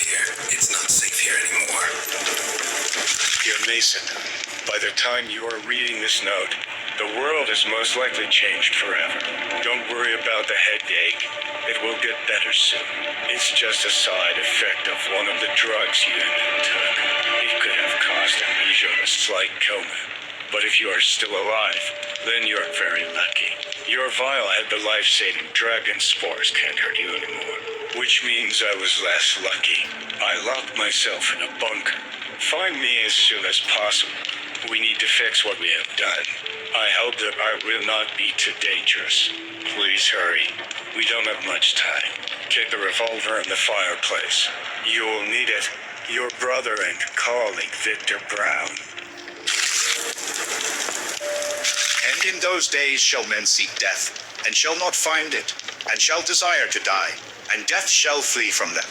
here. It's not safe here anymore. Dear Mason, by the time you are reading this note, the world has most likely changed forever. Don't worry about the headache. It will get better soon. It's just a side effect of one of the drugs you took. It could have caused amnesia or a slight coma. But if you are still alive, then you are very lucky. Your vial had the life-saving drug and spores can't hurt you anymore. Which means I was less lucky. I locked myself in a bunker. Find me as soon as possible. We need to fix what we have done. I hope that I will not be too dangerous. Please hurry. We don't have much time. Keep the revolver in the fireplace. You will need it. Your brother and colleague, Victor Brown. And in those days shall men seek death, and shall not find it, and shall desire to die, and death shall flee from them.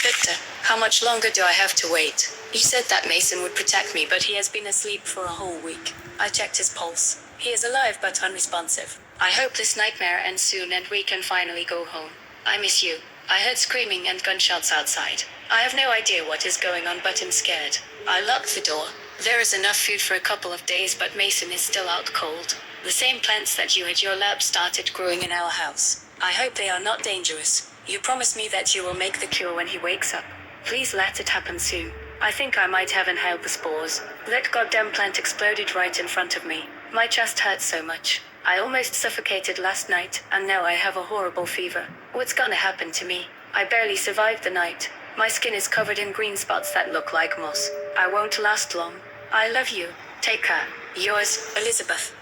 Victor, how much longer do I have to wait? You said that Mason would protect me, but he has been asleep for a whole week. I checked his pulse. He is alive but unresponsive. I hope this nightmare ends soon and we can finally go home. I miss you. I heard screaming and gunshots outside. I have no idea what is going on, but I'm scared. I locked the door. There is enough food for a couple of days, but Mason is still out cold. The same plants that you at your lab started growing in our house. I hope they are not dangerous. You promised me that you will make the cure when he wakes up. Please let it happen soon. I think I might have inhaled the spores. That goddamn plant exploded right in front of me. My chest hurts so much. I almost suffocated last night, and now I have a horrible fever. What's gonna happen to me? I barely survived the night. My skin is covered in green spots that look like moss. I won't last long. I love you. Take care. Yours, Elizabeth.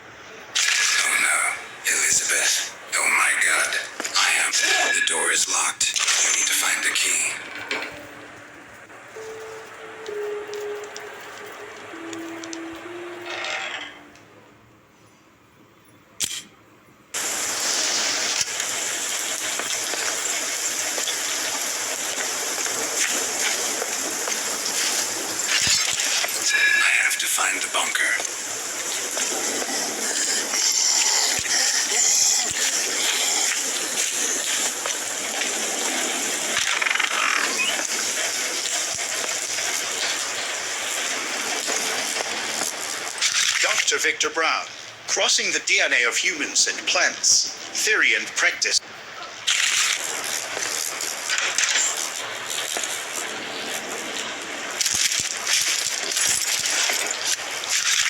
Oh no, Elizabeth. Oh my God. The door is locked. You need to find the key. I have to find the bunker. Dr. Victor Brown, crossing the DNA of humans and plants, theory and practice.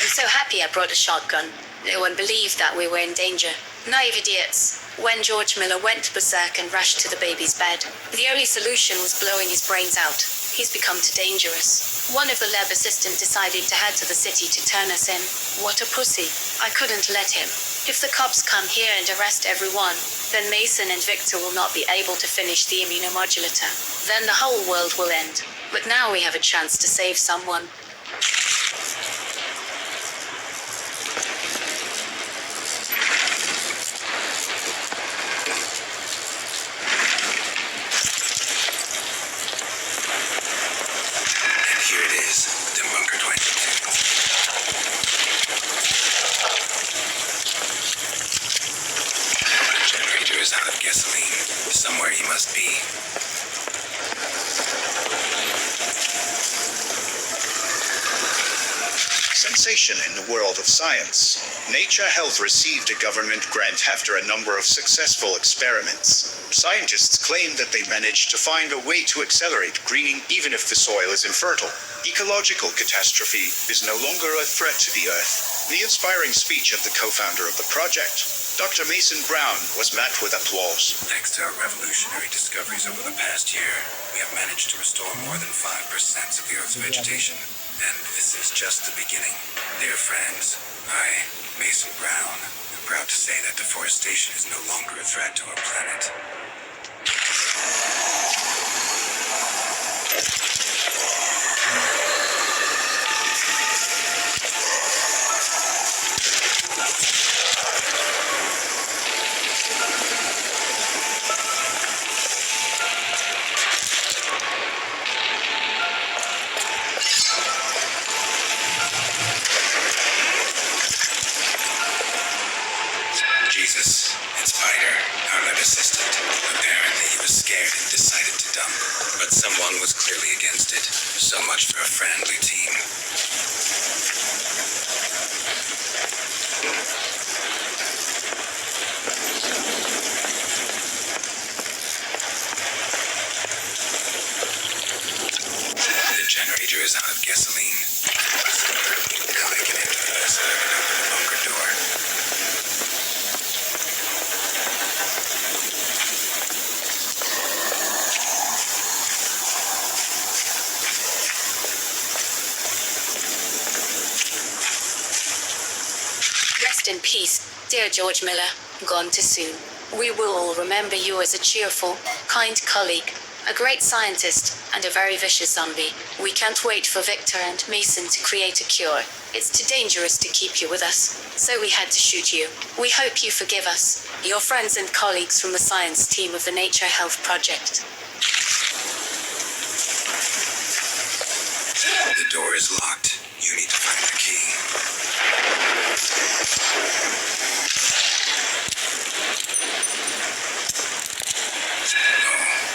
I'm so happy I brought a shotgun. No one believed that we were in danger. Naive idiots. When George Miller went berserk and rushed to the baby's bed, the only solution was blowing his brains out. He's become too dangerous. One of the lab assistants decided to head to the city to turn us in. What a pussy. I couldn't let him. If the cops come here and arrest everyone, then Mason and Victor will not be able to finish the immunomodulator. Then the whole world will end. But now we have a chance to save someone. Here it is, the bunker 22. The generator is out of gasoline. Somewhere he must be. Sensation in the world of science. Nature Health received a government grant after a number of successful experiments. Scientists claim that they managed to find a way to accelerate greening even if the soil is infertile. Ecological catastrophe is no longer a threat to the Earth. The inspiring speech of the co-founder of the project, Dr. Mason Brown, was met with applause. Thanks to our revolutionary discoveries over the past year, we have managed to restore more than 5% of the Earth's vegetation. And this is just the beginning. Dear friends, I, Mason Brown, am proud to say that deforestation is no longer a threat to our planet. clearly against it. So much for a friendly team. The generator is out of gasoline. Now I can enter the vessel and open the bunker door. Rest in peace, dear George Miller, gone too soon. We will all remember you as a cheerful, kind colleague, a great scientist, and a very vicious zombie. We can't wait for Victor and Mason to create a cure. It's too dangerous to keep you with us, so we had to shoot you. We hope you forgive us, your friends and colleagues from the science team of the Nature Health Project. The door is locked. You need to find the key.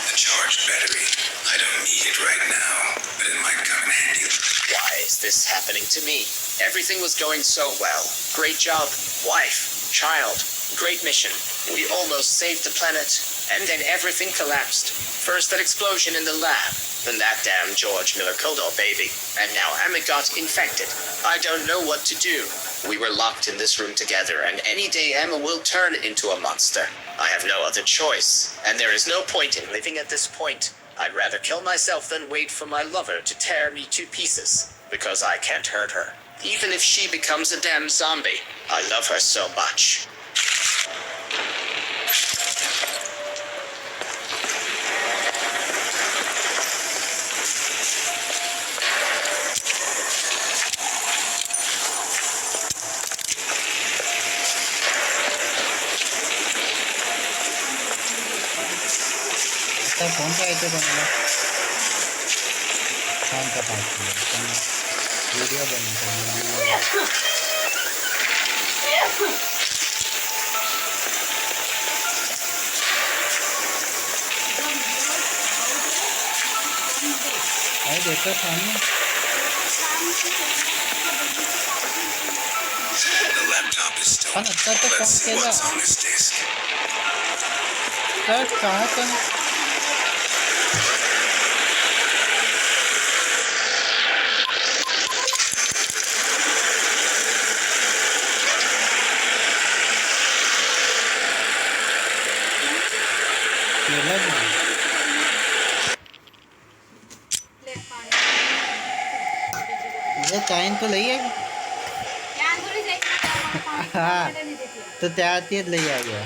The charged battery. I don't need it right now, but it might come in handy. Why is this happening to me? Everything was going so well. Great job. Wife. Child. Great mission. We almost saved the planet. And then everything collapsed. First that explosion in the lab. Then that damn George Miller Kodor baby. And now Amit got infected. I don't know what to do. We were locked in this room together, and any day Emma will turn into a monster. I have no other choice. And there is no point in living at this point. I'd rather kill myself than wait for my lover to tear me to pieces. Because I can't hurt her. Even if she becomes a damn zombie. I love her so much. आता phone काय येते कोणाला शांत पाहतो video बनवतो काय देतो थांब The laptop is still. पण आता तर Let's फोन see केला what's on this disk. तर काय पण केलं नाही ये चाईन तो लई है हाँ तो त्या आती लई आ गया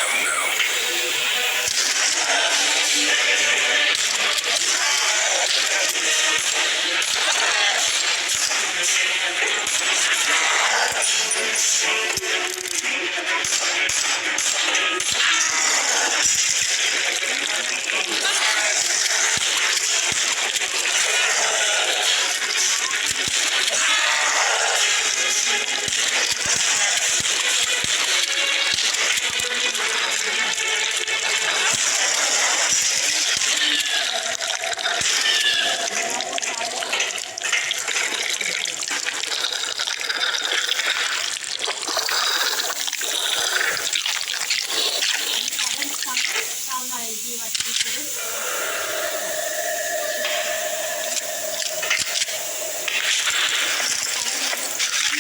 Oh no.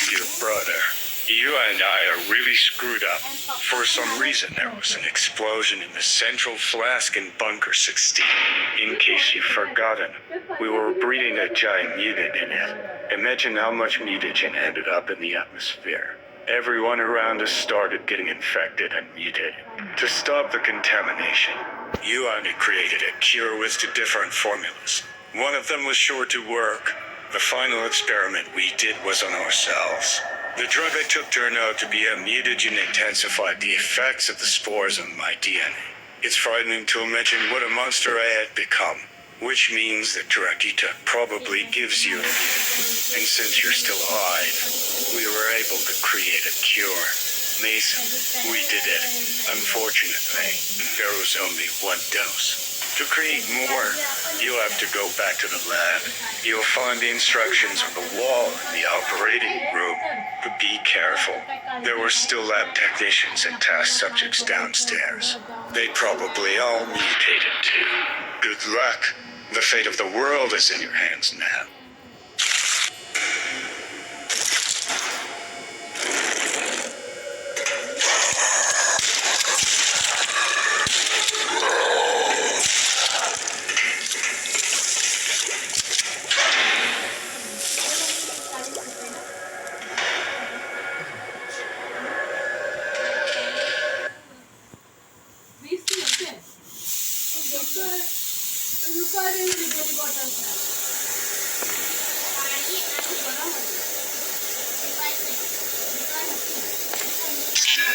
Dear brother, you and I are really screwed up. For some reason, there was an explosion in the central flask in Bunker 16. In case you've forgotten, we were breeding a giant mutant in it. Imagine how much mutagen ended up in the atmosphere. Everyone around us started getting infected and mutated. To stop the contamination, you and I created a cure with 2 different formulas. One of them was sure to work, The final experiment we did was on ourselves. The drug I took turned out to be a mutagen intensified the effects of the spores on my DNA. It's frightening to imagine what a monster I had become, which means the drug you took probably gives you immunity. And since you're still alive, we were able to create a cure. Mason, we did it. Unfortunately, there was only one dose. To create more, you'll have to go back to the lab. You'll find the instructions on the wall in the operating room. But be careful. There were still lab technicians and test subjects downstairs. They probably all mutated too. Good luck. The fate of the world is in your hands now.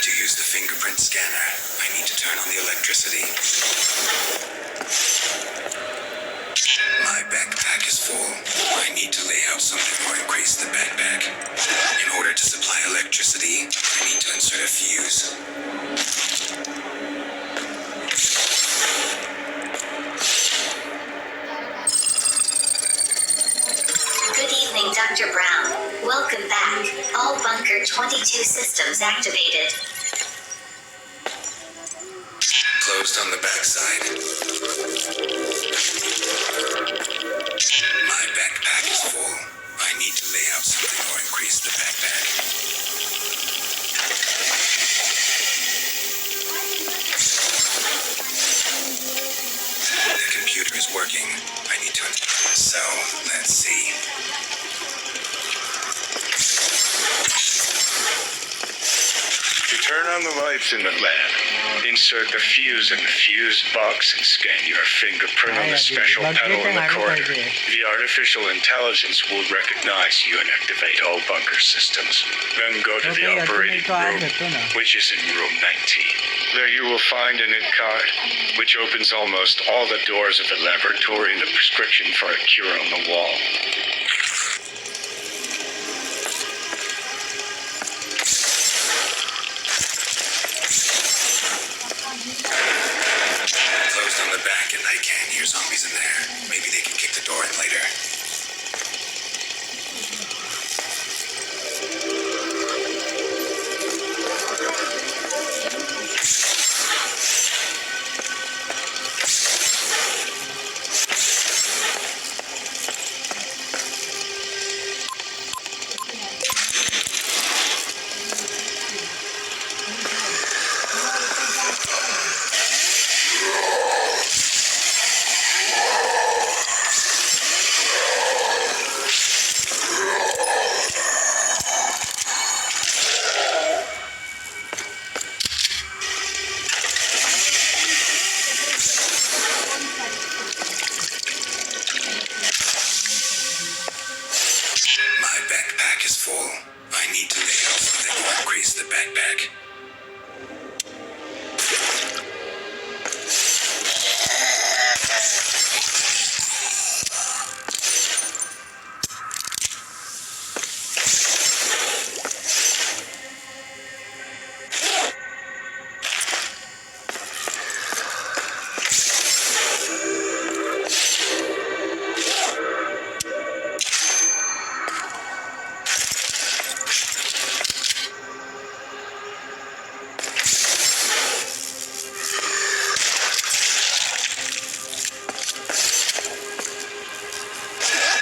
To use the fingerprint scanner, I need to turn on the electricity. My backpack is full. I need to lay out something or increase the backpack. In order to supply electricity, I need to insert a fuse. Good evening, Dr. Brown. Welcome back. All Bunker 22 systems activated. Closed on the backside. My backpack is full. I need to lay out something or increase the backpack. The computer is working. I need to... So, let's see. To turn on the lights in the lab, insert the fuse in the fuse box and scan your fingerprint on the special panel in the corner. The artificial intelligence will recognize you and activate all bunker systems. Then go to the operating room, which is in room 19. There you will find a card, which opens almost all the doors of the laboratory and the prescription for a cure on the wall. Closed on the back and I can't hear zombies in there. Maybe they can kick the door in later. My backpack is full. I need to lay out something or increase the backpack.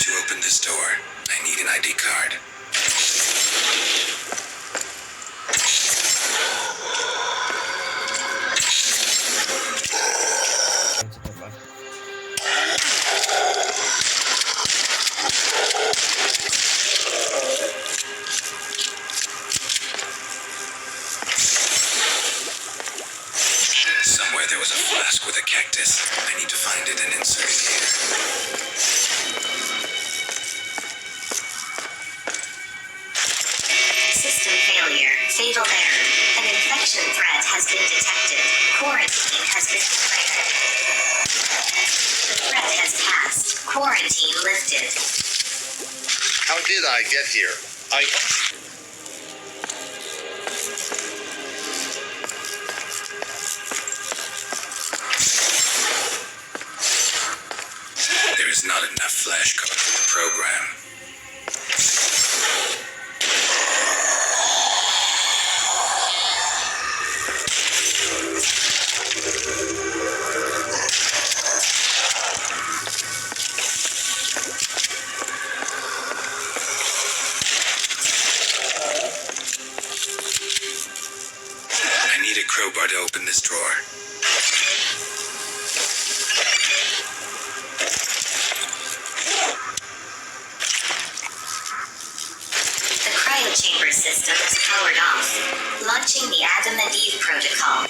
To open this door, I need an ID card. Somewhere there was a flask with a cactus. I need to find it and insert it here. Fatal error. An infection threat has been detected. Quarantine has been declared. The threat has passed. Quarantine lifted. How did I get here? There is not enough flash code for the program. I need a crowbar to open this drawer. The cryochamber system is powered off. Launching the Adam and Eve protocol.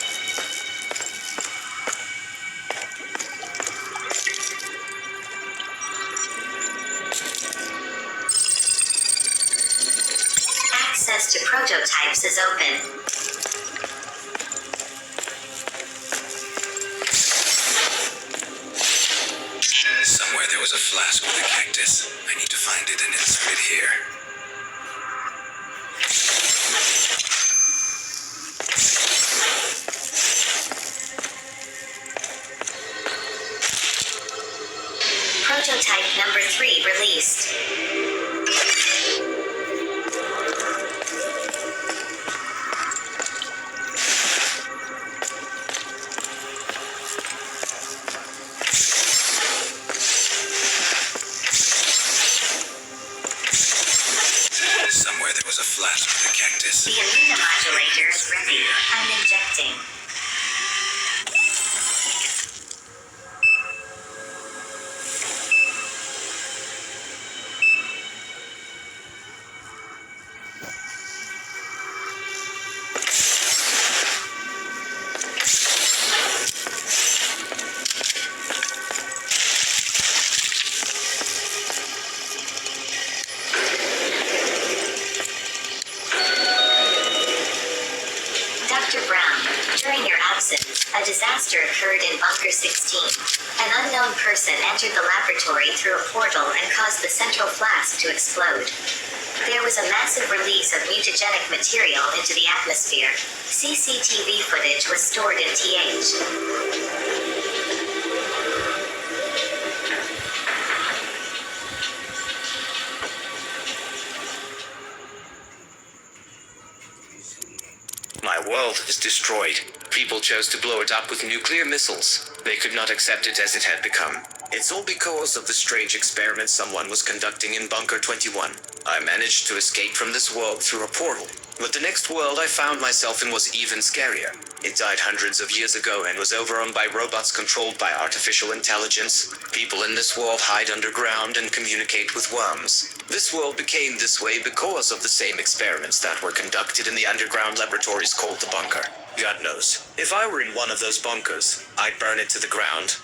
Access to prototypes is open. Somewhere there was a flask with a cactus. I need to find it and insert it here. Prototype number 3 released. Somewhere there was a flask with a cactus. The immunomodulator is ready. I'm injecting. Dr. Brown, during your absence, a disaster occurred in Bunker 16. An unknown person entered the laboratory through a portal and caused the central flask to explode. There was a massive release of mutagenic material into the atmosphere. CCTV footage was stored in TH. My world is destroyed. People chose to blow it up with nuclear missiles. They could not accept it as it had become. It's all because of the strange experiment someone was conducting in Bunker 21. I managed to escape from this world through a portal. But the next world I found myself in was even scarier. It died hundreds of years ago and was overrun by robots controlled by artificial intelligence. People in this world hide underground and communicate with worms. This world became this way because of the same experiments that were conducted in the underground laboratories called the Bunker. God knows, if I were in one of those bunkers, I'd burn it to the ground.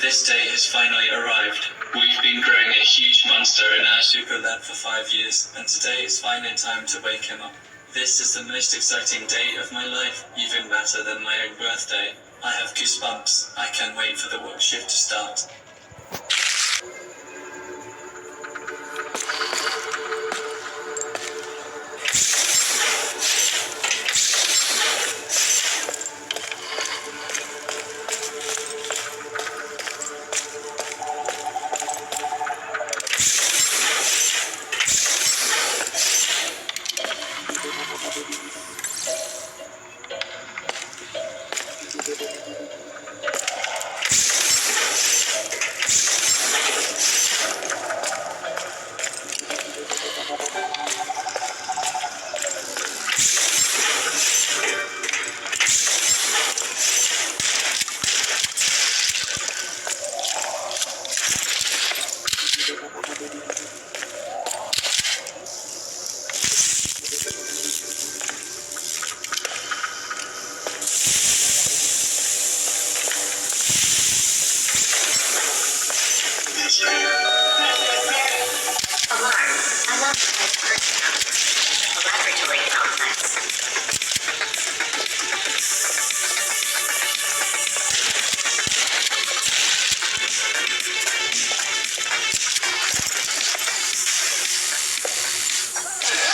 This day has finally arrived. We've been growing a huge monster in our super lab for 5 years, and today is finally time to wake him up. This is the most exciting day of my life, even better than my own birthday. I have goosebumps. I can't wait for the work shift to start. Alarm. Unauthorized personnel. A laboratory complex.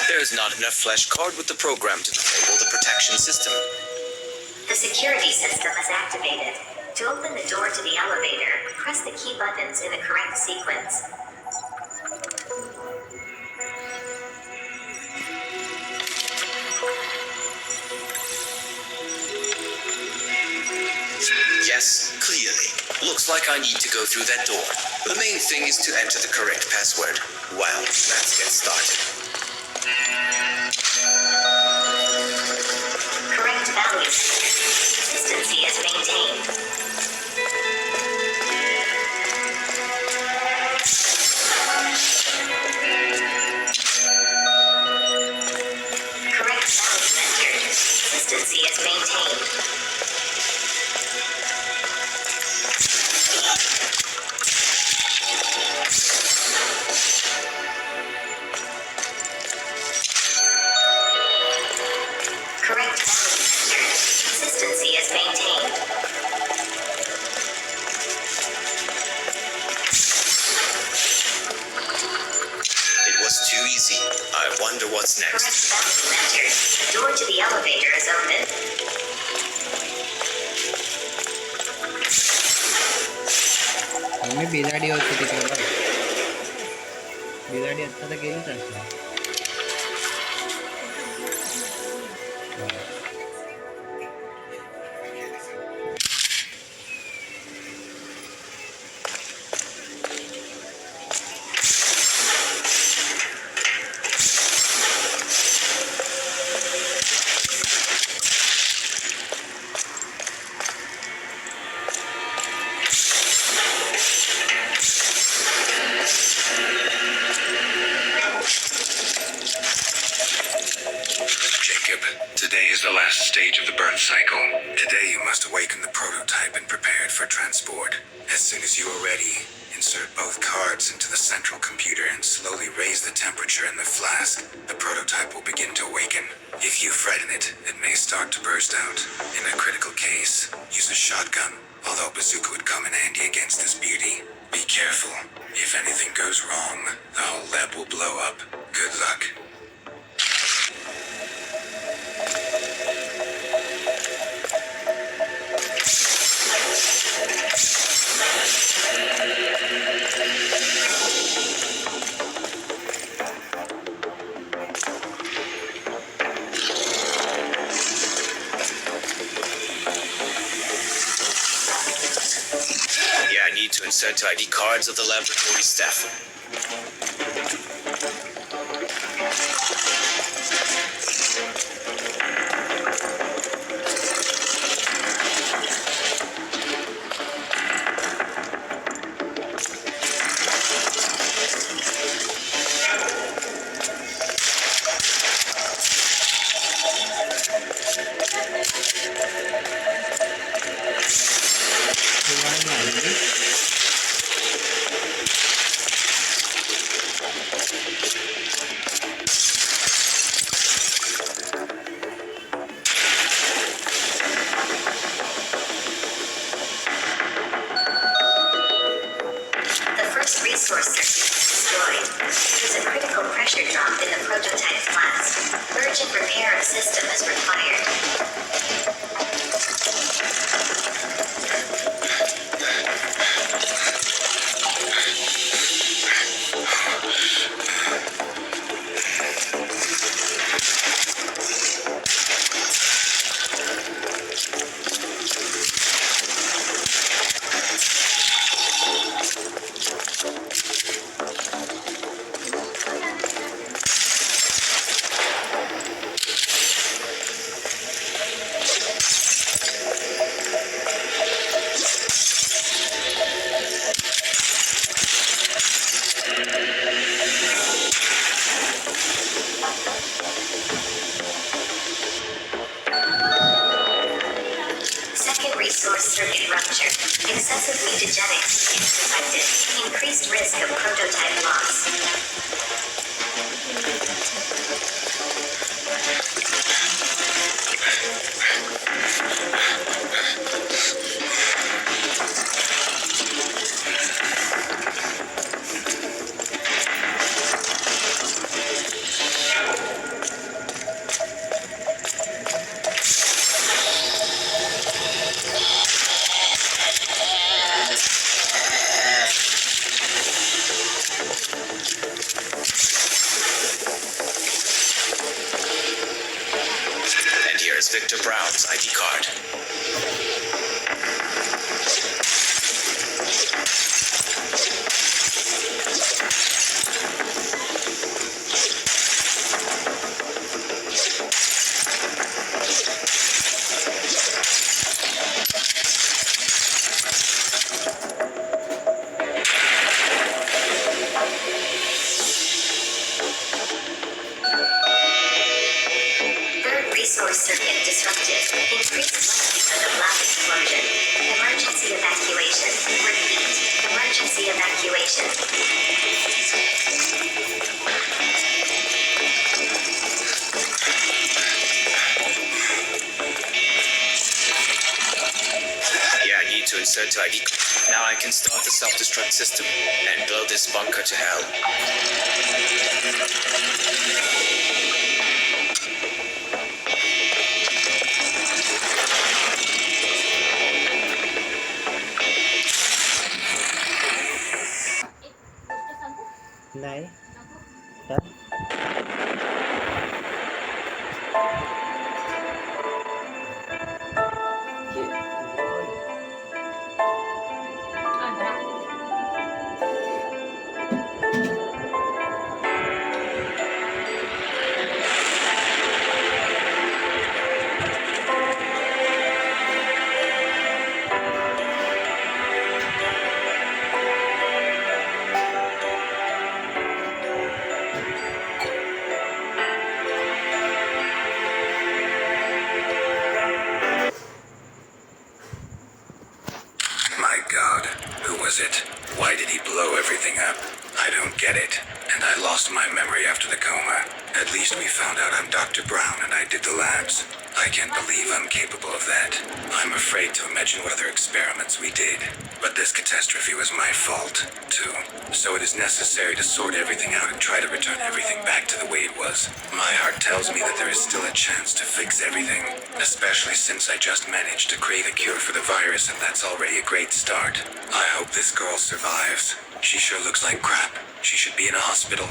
There is not enough flash card with the program to disable the protection system. The security system is activated. To open the door to the elevator, press the key buttons in the correct sequence. Yes, clearly. Looks like I need to go through that door. The main thing is to enter the correct password. Well, let's get started. Correct value. Consistency is maintained. Correct value entered. Consistency is maintained. Correct value entered. Consistency is maintained. It was too easy. I wonder what's Correct next. value entered. The door to the elevator is open. Mummy बिलाडी होती तिकडे बिलाडी आता तर गेलीच असणार Today is the last stage of the birth cycle. Today you must awaken the prototype and prepare it for transport. As soon as you are ready, insert both cards into the central computer and slowly raise the temperature in the flask. The prototype will begin to awaken. If you frighten it, it may start to burst out. In a critical case, use a shotgun, although a bazooka would come in handy against this beauty. Be careful. If anything goes wrong, the whole lab will blow up. Good luck. Yeah, I need to insert ID cards of the laboratory staff. One resource circuit rupture. Excessive mutagenic genes detected. Increased risk of prototype loss. And here is Victor Brown's ID card. Third resource circuit disrupted. Increased likelihood of lab explosion. Emergency evacuation. Repeat. Emergency evacuation. Yeah, I need to insert the ID. Now I can start the self-destruct system and blow this bunker to hell. Này. Đó. My God, who was it? Why did he blow everything up? I don't get it. And I lost my memory after the coma. At least we found out I'm Dr. Brown and I did the labs. I can't believe I'm capable of that. I'm afraid to imagine what other experiments we did. But this catastrophe was my fault, too. So it is necessary to sort everything out and try to return everything back to the way it was. My heart tells me that there is still a chance to fix everything. Especially since I just managed to create a cure for the virus, and that's already a great start. I hope this girl survives. She sure looks like crap. She should be in a hospital.